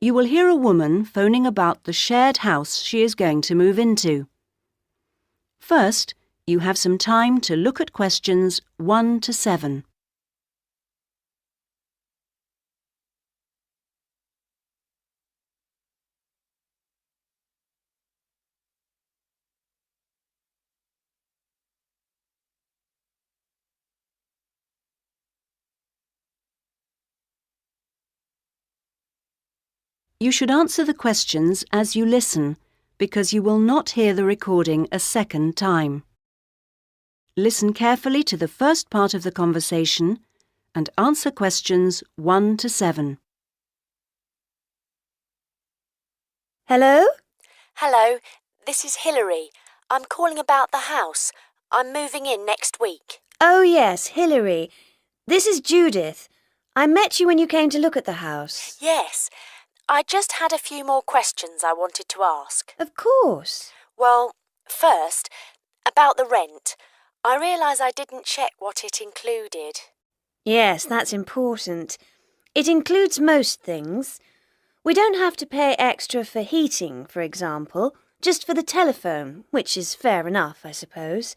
You will hear a woman phoning about the shared house she is going to move into. First, you have some time to look at questions 1 to 7. You should answer the questions as you listen, because you will not hear the recording a second time. Listen carefully to the first part of the conversation and answer questions 1 to 7. Hello? Hello, this is Hilary. I'm calling about the house. I'm moving in next week. Oh, yes, Hilary. This is Judith. I met you when you came to look at the house. Yes, I just had a few more questions I wanted to ask. Of course. Well, first, about the rent. I realise I didn't check what it included. Yes, that's important. It includes most things. We don't have to pay extra for heating, for example, just for the telephone, which is fair enough, I suppose.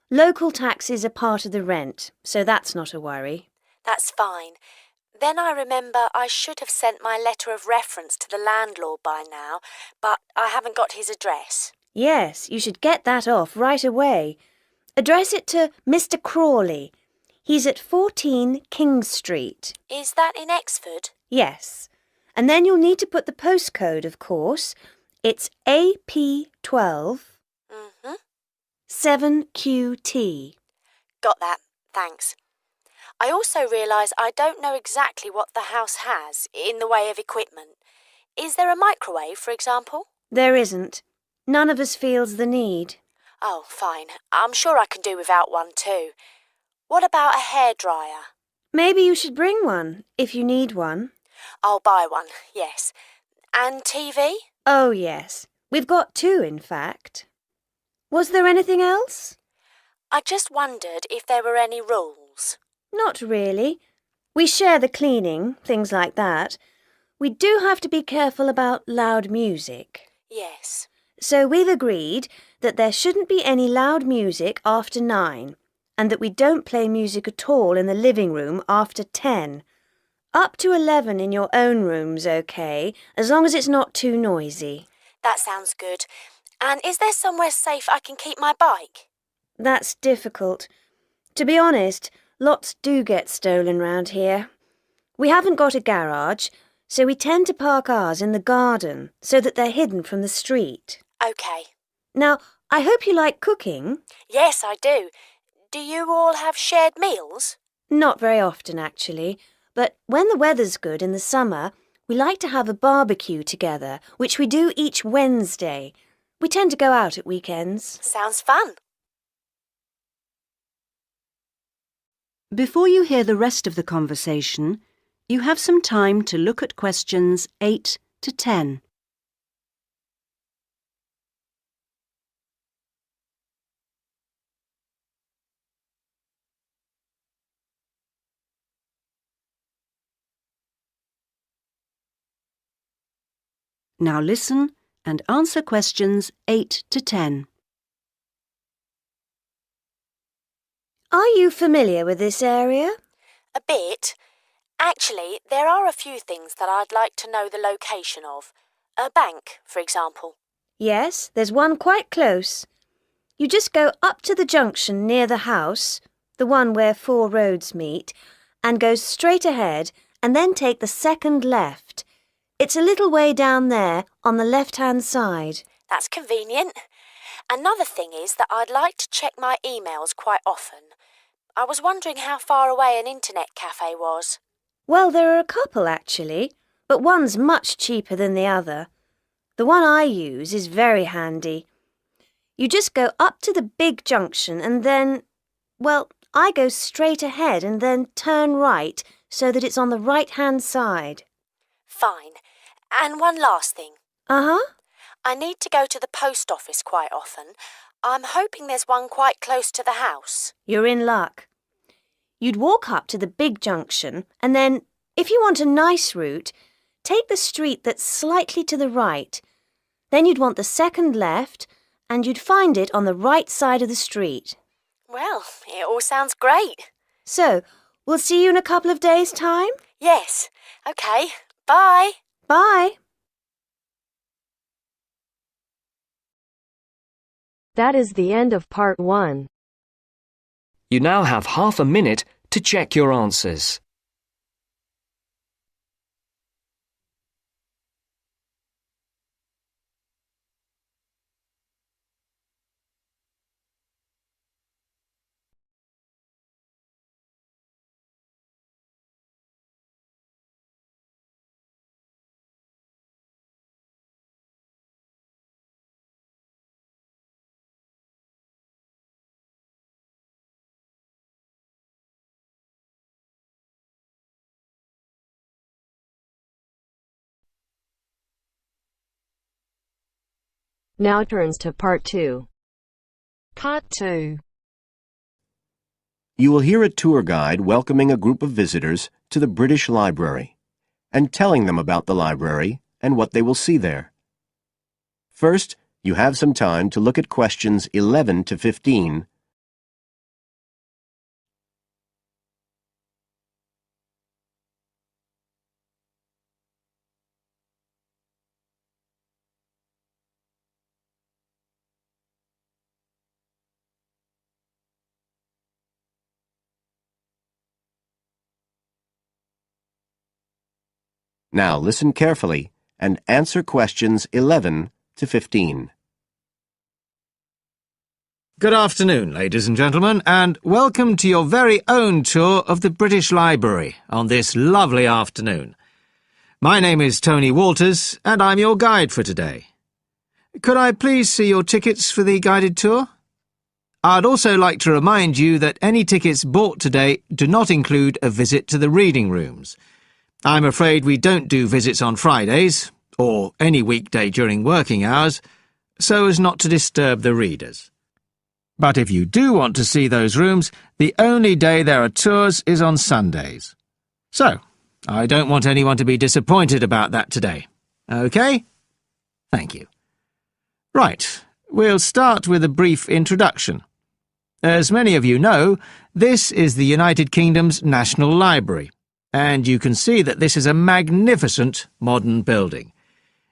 Local taxes are part of the rent, so that's not a worry. That's fine. Then I remember I should have sent my letter of reference to the landlord by now, but I haven't got his address. Yes, you should get that off right away. Address it to Mr. Crawley. He's at 14 King Street. Is that in Exford? Yes. And then you'll need to put the postcode, of course. It's AP12 7QT. Got that, thanks. I also realise I don't know exactly what the house has in the way of equipment. Is there a microwave, for example? There isn't. None of us feels the need. Oh, fine. I'm sure I can do without one too. What about a hairdryer? Maybe you should bring one, if you need one. I'll buy one, yes. And TV? Oh, yes. We've got 2, in fact. Was there anything else? I just wondered if there were any rules. Not really. We share the cleaning, things like that. We do have to be careful about loud music. Yes. So we've agreed that there shouldn't be any loud music after 9, and that we don't play music at all in the living room after 10. Up to 11 in your own room's okay, as long as it's not too noisy. That sounds good. And is there somewhere safe I can keep my bike? That's difficult. To be honest, lots do get stolen round here. We haven't got a garage, so we tend to park ours in the garden so that they're hidden from the street. OK. Now, I hope you like cooking. Yes, I do. Do you all have shared meals? Not very often, actually. But when the weather's good in the summer, we like to have a barbecue together, which we do each Wednesday. We tend to go out at weekends. Sounds fun. Before you hear the rest of the conversation, you have some time to look at questions 8 to 10. Now listen and answer questions 8 to 10. Are you familiar with this area? A bit. Actually, there are a few things that I'd like to know the location of. A bank, for example. Yes, there's one quite close. You just go up to the junction near the house, the one where 4 roads meet, and go straight ahead and then take the second left. It's a little way down there on the left-hand side. That's convenient. Another thing is that I'd like to check my emails quite often. I was wondering how far away an internet cafe was. Well, there are a couple actually, but one's much cheaper than the other. The one I use is very handy. You just go up to the big junction and then, well, I go straight ahead and then turn right so that it's on the right-hand side. Fine. And one last thing. Uh-huh. I need to go to the post office quite often. I'm hoping there's one quite close to the house. You're in luck. You'd walk up to the big junction and then, if you want a nice route, take the street that's slightly to the right. Then you'd want the second left, and you'd find it on the right side of the street. Well, it all sounds great. So, we'll see you in a couple of days' time? Yes. OK. Bye. Bye. That is the end of part 1. You now have half a minute to check your answers. Now turns to part 2. Part 2. You will hear a tour guide welcoming a group of visitors to the British Library and telling them about the library and what they will see there. First, you have some time to look at questions 11 to 15. Now listen carefully and answer questions 11 to 15. Good afternoon, ladies and gentlemen, and welcome to your very own tour of the British Library on this lovely afternoon. My name is Tony Walters, and I'm your guide for today. Could I please see your tickets for the guided tour? I'd also like to remind you that any tickets bought today do not include a visit to the reading rooms. I'm afraid we don't do visits on Fridays, or any weekday during working hours, so as not to disturb the readers. But if you do want to see those rooms, the only day there are tours is on Sundays. So, I don't want anyone to be disappointed about that today. OK? Thank you. Right, we'll start with a brief introduction. As many of you know, this is the United Kingdom's National Library, and you can see that this is a magnificent modern building.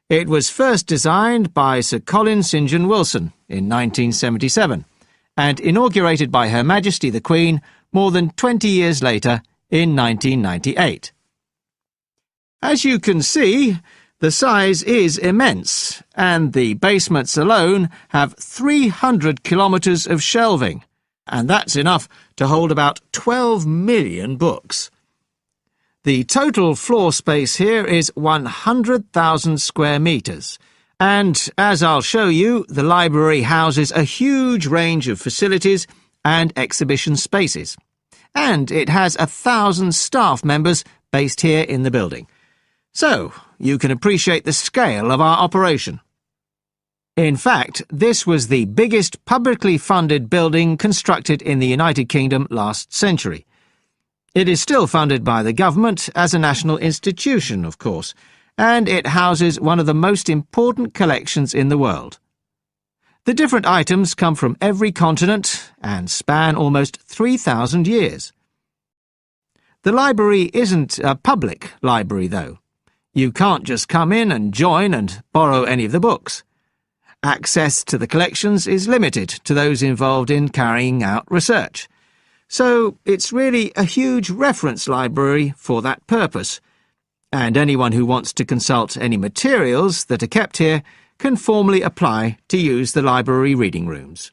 It was first designed by Sir Colin St. John Wilson in 1977, and inaugurated by Her Majesty the Queen more than 20 years later in 1998. As you can see, the size is immense, and the basements alone have 300 kilometres of shelving, and that's enough to hold about 12 million books. The total floor space here is 100,000 square metres, and, as I'll show you, the library houses a huge range of facilities and exhibition spaces. And it has 1,000 staff members based here in the building. So, you can appreciate the scale of our operation. In fact, this was the biggest publicly funded building constructed in the United Kingdom last century. It is still funded by the government as a national institution, of course, and it houses one of the most important collections in the world. The different items come from every continent and span almost 3,000 years. The library isn't a public library, though. You can't just come in and join and borrow any of the books. Access to the collections is limited to those involved in carrying out research. So it's really a huge reference library for that purpose, and anyone who wants to consult any materials that are kept here can formally apply to use the library reading rooms.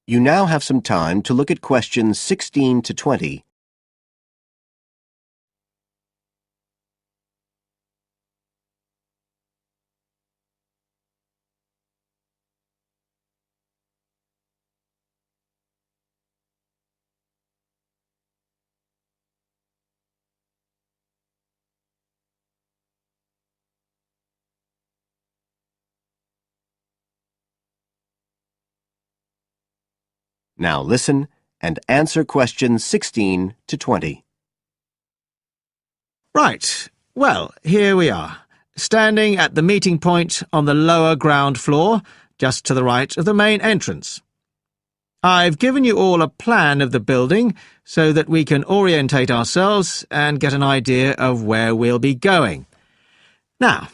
You now have some time to look at questions 16 to 20. Now listen and answer questions 16 to 20. Right, well, here we are, standing at the meeting point on the lower ground floor, just to the right of the main entrance. I've given you all a plan of the building so that we can orientate ourselves and get an idea of where we'll be going. Now,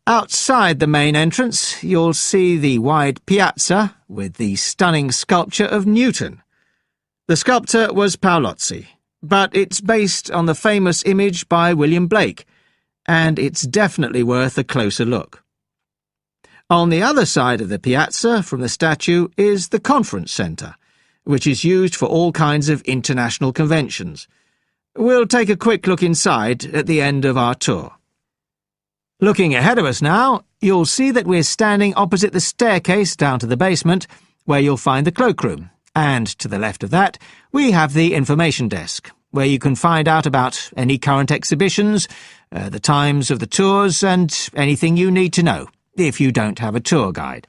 outside the main entrance, you'll see the wide piazza with the stunning sculpture of Newton. The sculptor was Paolozzi, but it's based on the famous image by William Blake, and it's definitely worth a closer look. On the other side of the piazza from the statue is the conference centre, which is used for all kinds of international conventions. We'll take a quick look inside at the end of our tour. Looking ahead of us now, you'll see that we're standing opposite the staircase down to the basement, where you'll find the cloakroom, and to the left of that, we have the information desk, where you can find out about any current exhibitions, the times of the tours, and anything you need to know, if you don't have a tour guide.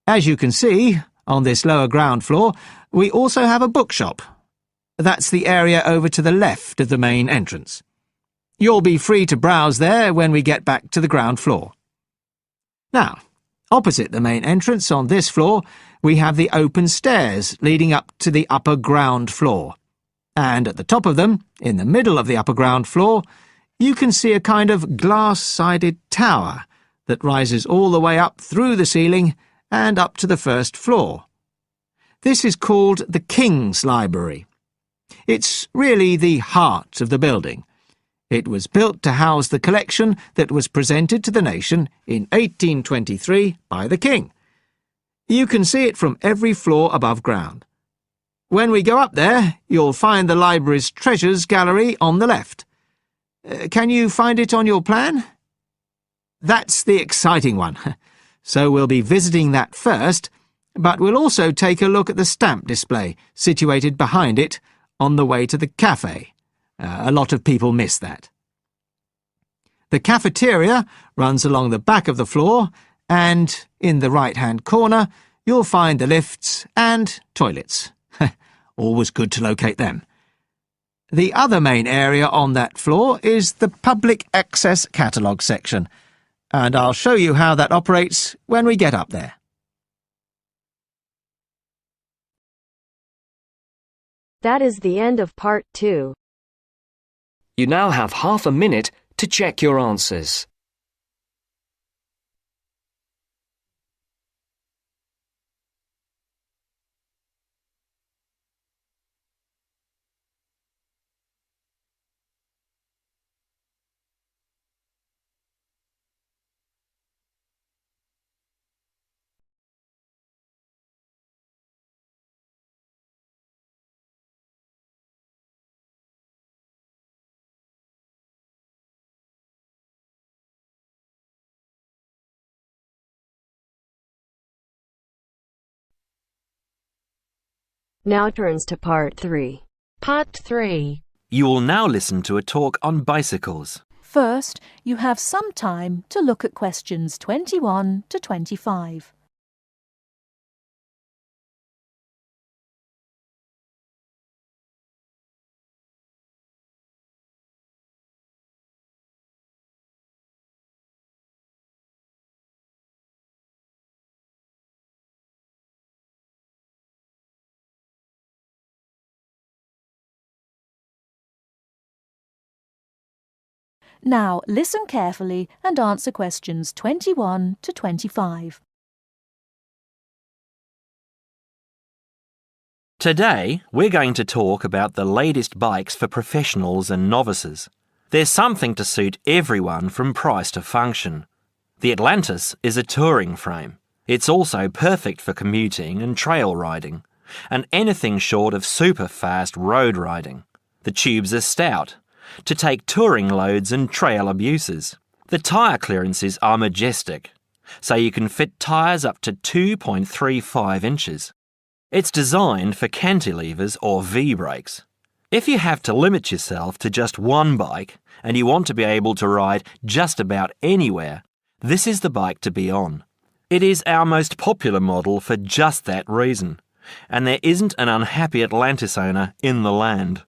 As you can see, on this lower ground floor, we also have a bookshop. That's the area over to the left of the main entrance. You'll be free to browse there when we get back to the ground floor. Now, opposite the main entrance on this floor, we have the open stairs leading up to the upper ground floor. And at the top of them, in the middle of the upper ground floor, you can see a kind of glass-sided tower that rises all the way up through the ceiling and up to the first floor. This is called the King's Library. It's really the heart of the building. It was built to house the collection that was presented to the nation in 1823 by the King. You can see it from every floor above ground. When we go up there, you'll find the library's treasures gallery on the left. Can you find it on your plan? That's the exciting one. So we'll be visiting that first, but we'll also take a look at the stamp display situated behind it on the way to the cafe. A lot of people miss that. The cafeteria runs along the back of the floor, and in the right-hand corner, you'll find the lifts and toilets. Always good to locate them. The other main area on that floor is the public access catalogue section, and I'll show you how that operates when we get up there. That is the end of part 2. You now have half a minute to check your answers. Now turns to part 3. Part 3. You will now listen to a talk on bicycles. First, you have some time to look at questions 21 to 25. Now, listen carefully and answer questions 21 to 25. Today, we're going to talk about the latest bikes for professionals and novices. There's something to suit everyone from price to function. The Atlantis is a touring frame. It's also perfect for commuting and trail riding, and anything short of super fast road riding. The tubes are stout, to take touring loads and trail abuses. The tyre clearances are majestic, so you can fit tyres up to 2.35 inches. It's designed for cantilevers or V-brakes. If you have to limit yourself to just one bike and you want to be able to ride just about anywhere, this is the bike to be on. It is our most popular model for just that reason, and there isn't an unhappy Atlantis owner in the land.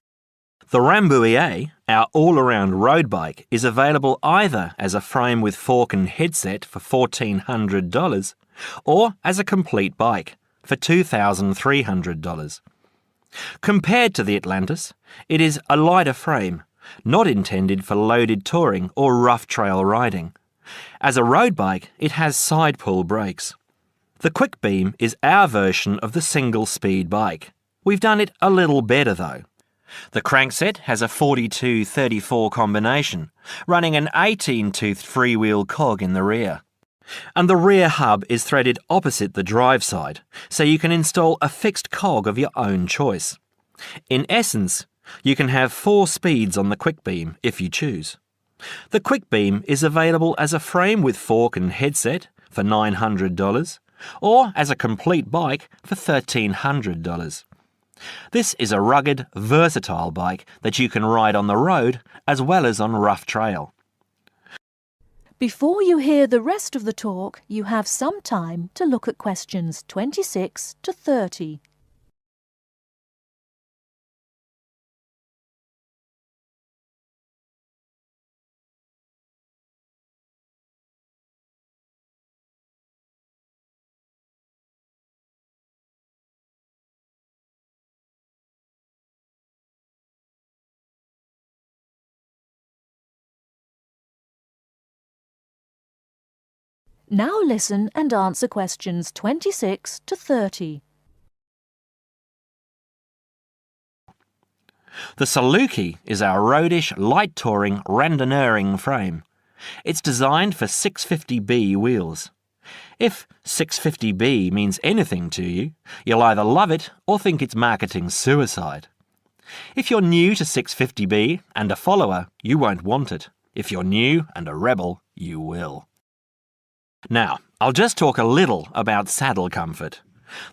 The Rambouillet, our all-around road bike, is available either as a frame with fork and headset for $1,400 or as a complete bike for $2,300. Compared to the Atlantis, it is a lighter frame, not intended for loaded touring or rough trail riding. As a road bike, it has side pull brakes. The Quick Beam is our version of the single-speed bike. We've done it a little better though. The crankset has a 42-34 combination, running an 18-toothed freewheel cog in the rear. And the rear hub is threaded opposite the drive side, so you can install a fixed cog of your own choice. In essence, you can have 4 speeds on the Quick Beam if you choose. The Quick Beam is available as a frame with fork and headset for $900 or as a complete bike for $1,300. This is a rugged, versatile bike that you can ride on the road as well as on rough trail. Before you hear the rest of the talk, you have some time to look at questions 26 to 30. Now listen and answer questions 26 to 30. The Saluki is our roadish, light touring, randonneuring frame. It's designed for 650B wheels. If 650B means anything to you, you'll either love it or think it's marketing suicide. If you're new to 650B and a follower, you won't want it. If you're new and a rebel, you will. Now, I'll just talk a little about saddle comfort.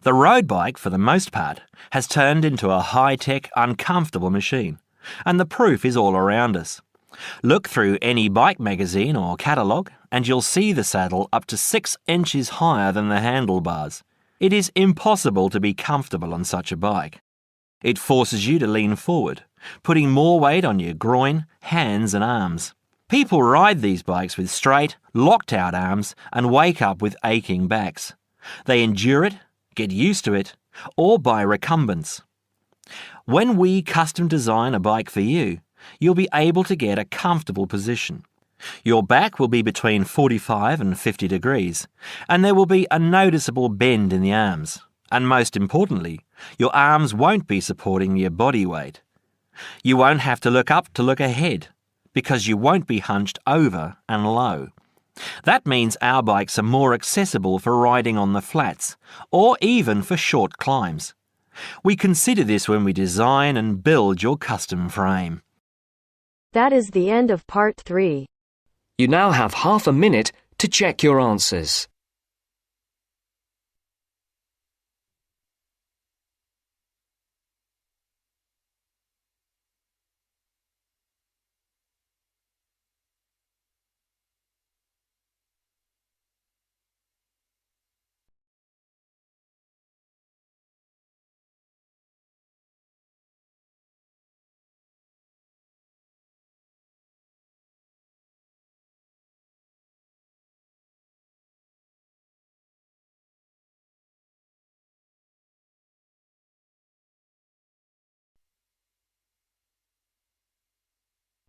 The road bike, for the most part, has turned into a high-tech, uncomfortable machine, and the proof is all around us. Look through any bike magazine or catalogue, and you'll see the saddle up to 6 inches higher than the handlebars. It is impossible to be comfortable on such a bike. It forces you to lean forward, putting more weight on your groin, hands and arms. People ride these bikes with straight, locked-out arms and wake up with aching backs. They endure it, get used to it, or buy recumbents. When we custom design a bike for you, you'll be able to get a comfortable position. Your back will be between 45 and 50 degrees, and there will be a noticeable bend in the arms. And most importantly, your arms won't be supporting your body weight. You won't have to look up to look ahead, because you won't be hunched over and low. That means our bikes are more accessible for riding on the flats, or even for short climbs. We consider this when we design and build your custom frame. That is the end of part 3. You now have half a minute to check your answers.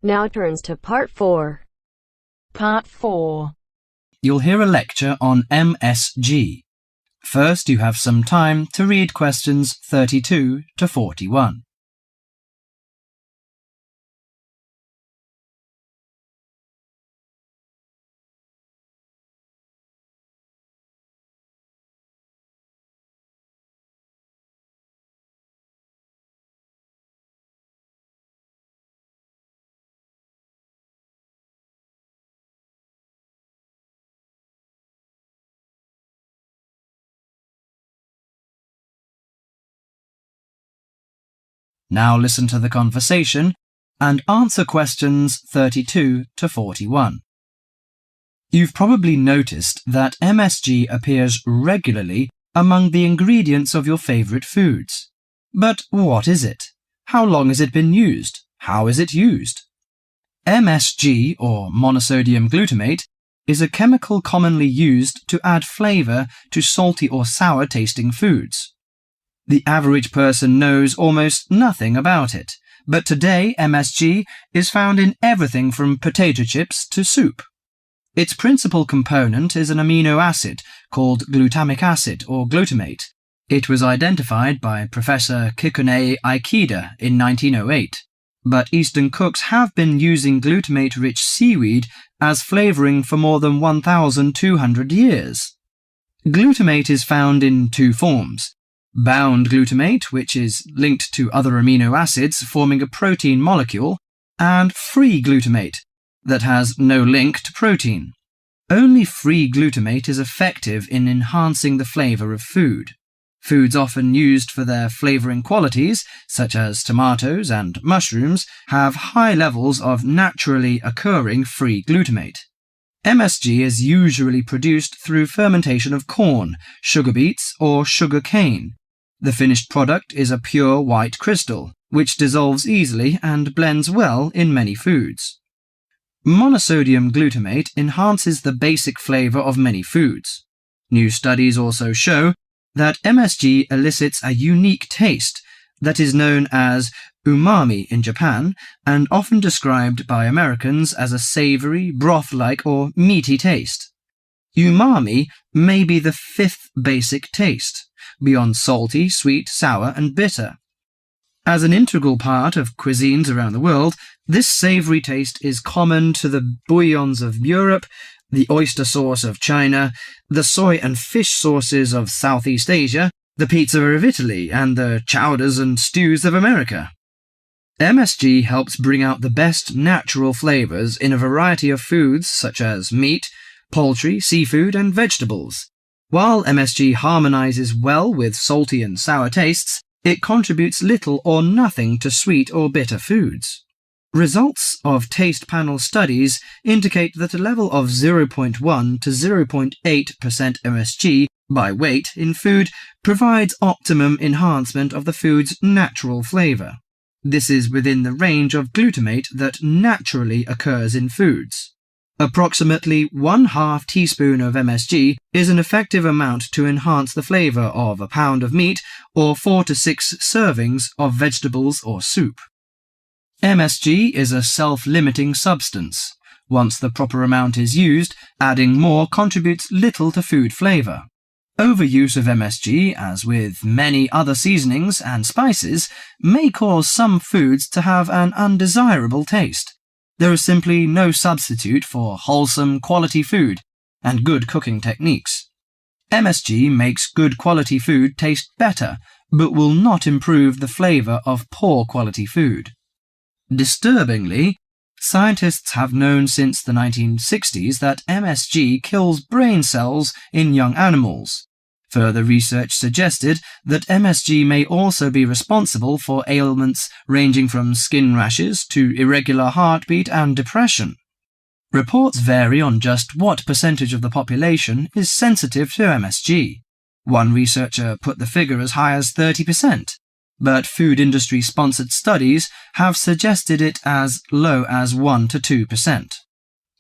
Now turns to part 4. Part 4. You'll hear a lecture on MSG. First, you have some time to read questions 32 to 41. Now listen to the conversation and answer questions 32 to 41. You've probably noticed that MSG appears regularly among the ingredients of your favourite foods. But what is it? How long has it been used? How is it used? MSG, or monosodium glutamate, is a chemical commonly used to add flavour to salty or sour tasting foods. The average person knows almost nothing about it, but today MSG is found in everything from potato chips to soup. Its principal component is an amino acid called glutamic acid or glutamate. It was identified by Professor Kikuné Ikeda in 1908, but Eastern cooks have been using glutamate-rich seaweed as flavouring for more than 1,200 years. Glutamate is found in two forms: bound glutamate, which is linked to other amino acids forming a protein molecule, and free glutamate, that has no link to protein. Only free glutamate is effective in enhancing the flavour of food. Foods often used for their flavouring qualities, such as tomatoes and mushrooms, have high levels of naturally occurring free glutamate. MSG is usually produced through fermentation of corn, sugar beets, or sugar cane. The finished product is a pure white crystal, which dissolves easily and blends well in many foods. Monosodium glutamate enhances the basic flavour of many foods. New studies also show that MSG elicits a unique taste that is known as umami in Japan and often described by Americans as a savoury, broth-like or meaty taste. Umami may be the fifth basic taste, beyond salty, sweet, sour and bitter. As an integral part of cuisines around the world, this savoury taste is common to the bouillons of Europe, the oyster sauce of China, the soy and fish sauces of Southeast Asia, the pizza of Italy, and the chowders and stews of America. MSG helps bring out the best natural flavours in a variety of foods such as meat, poultry, seafood, and vegetables. While MSG harmonises well with salty and sour tastes, it contributes little or nothing to sweet or bitter foods. Results of taste panel studies indicate that a level of 0.1 to 0.8% MSG by weight in food provides optimum enhancement of the food's natural flavour. This is within the range of glutamate that naturally occurs in foods. Approximately 1/2 teaspoon of MSG is an effective amount to enhance the flavour of a pound of meat or 4 to 6 servings of vegetables or soup. MSG is a self-limiting substance. Once the proper amount is used, adding more contributes little to food flavour. Overuse of MSG, as with many other seasonings and spices, may cause some foods to have an undesirable taste. There is simply no substitute for wholesome, quality food and good cooking techniques. MSG makes good quality food taste better, but will not improve the flavour of poor quality food. Disturbingly, scientists have known since the 1960s that MSG kills brain cells in young animals. Further research suggested that MSG may also be responsible for ailments ranging from skin rashes to irregular heartbeat and depression. Reports vary on just what percentage of the population is sensitive to MSG. One researcher put the figure as high as 30%. But food industry-sponsored studies have suggested it as low as 1 to 2%.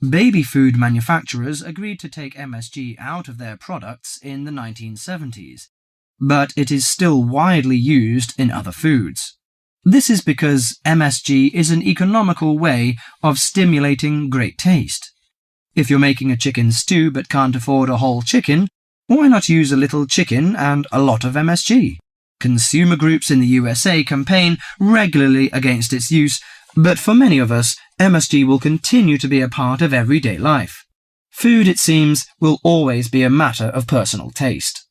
Baby food manufacturers agreed to take MSG out of their products in the 1970s, but it is still widely used in other foods. This is because MSG is an economical way of stimulating great taste. If you're making a chicken stew but can't afford a whole chicken, why not use a little chicken and a lot of MSG? Consumer groups in the USA campaign regularly against its use, but for many of us, MSG will continue to be a part of everyday life. Food, it seems, will always be a matter of personal taste.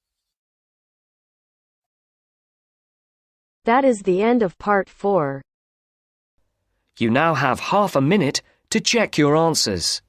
That is the end of part 4. You now have half a minute to check your answers.